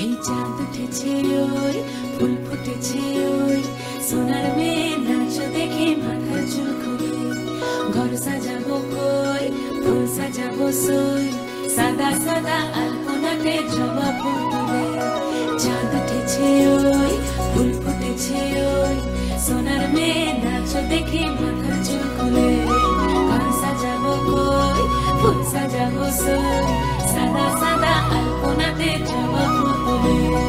এই চাঁদ উঠেছে ওই ফুল ফুটেছে ওই সোনার মেয়ে নাচ দেখে মাথা চুল খুলে ঘর সাজাবো কই ফুল সাজাবো সই সাদা সাদা আলপনাতে জবা ফুল তুলে চাঁদ উঠেছে ওই ফুল ফুটেছে ওই সোনার মেয়ে নাচ দেখে মাথা চুল খুলে ঘর সাজাবো কই ফুল সাজাবো সই সাদা সাদা আলপনাতে জবা ফুল তুলে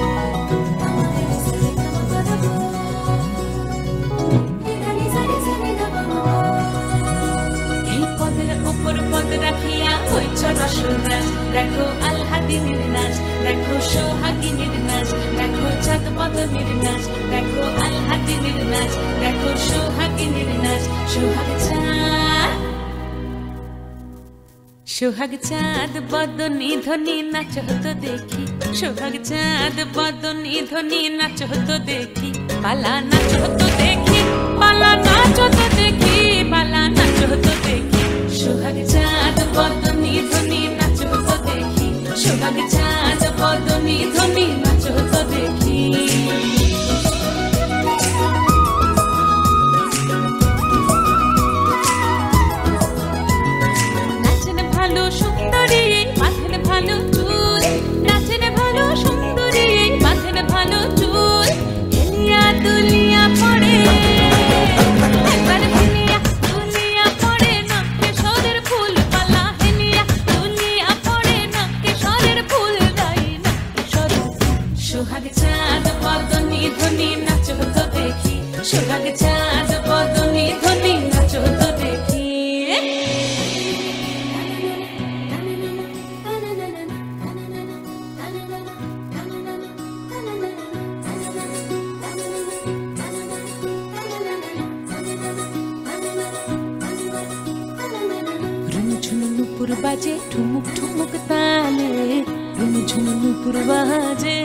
দেখো আলহাদিনের নাচ দেখো সোহাগিনীর নাচ দেখো চাঁদ পদনীর নাচ দেখো আলহাদিনের নাচ দেখো সোহাগিনীর নাচ সোহাগ চাঁদ বদনী ধ্বনি নাচ হতো দেখি সোহাগ চাঁদ বদনী ধ্বনি নাচ হতো দেখি পালা নাচ হতো দেখি পালা নাচ হতো দেখি পালা নাচ হতো দেখি সোহাগ চাঁদ বদনী ধ্বনি নাচ হতো দেখি সোহাগ চাঁদ বদনী ধ্বনি নাচ হতো দেখি নাচেন ভালো সুন্দরী মাথেন ভালো চুল নাচেন ভালো সুন্দরী মাথেন ভালো চুল হেলিয়া দুলিয়া পড়ে সোহাগ চাঁদ বদনী ধ্বনি নাচ হতো দেখি সোহাগ চাঁদ বদনী ধ্বনি নাচ হতো দেখি রুমঝুম নুপুর বাজে ঠুমুক ঠুমুক তালে রুমঝুম নুপুর বাজে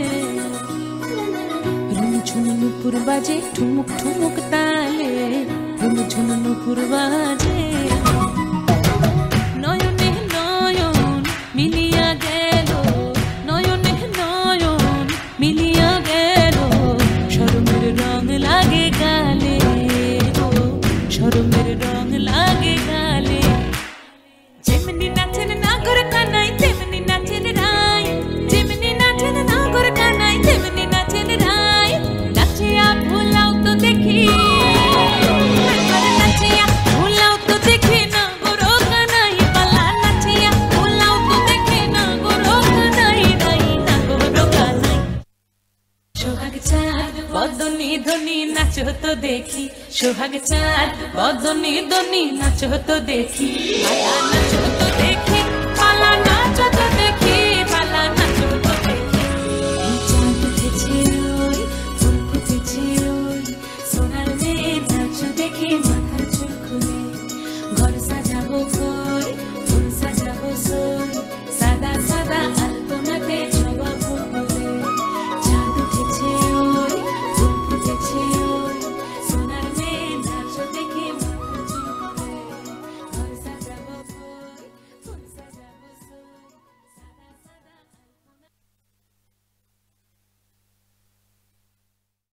ঝুন নুপুর বাজে ঠুমুক ঠুমুক তালে ঝুন নুপুর বাজে নয়নে নয়ন মিলিয়া গেল নয়নে নয়ন মিলিয়া গেল শরমের রং লাগে গালে শরমের রং লাগে গালে যেমনি নাচেন নাগর কানাই তেমনি নাচেন রায় যেমনি নাচেন নাগর কানাই তেমনি নাচেন রায় নাচিয়া ভুলাও তো দেখি নাচিয়া ভুলাও তো দেখি নাগর কানাই পালা নাচিয়া ভুলাও তো দেখি নাগর কানাই নাই নাগর কানাই সোহাগ চাঁদ বদনী ধ্বনি নাচ হতো দেখি সোহাগ চাঁদ বদনী ধ্বনি নাচ হতো দেখি নাচ হতো দেখি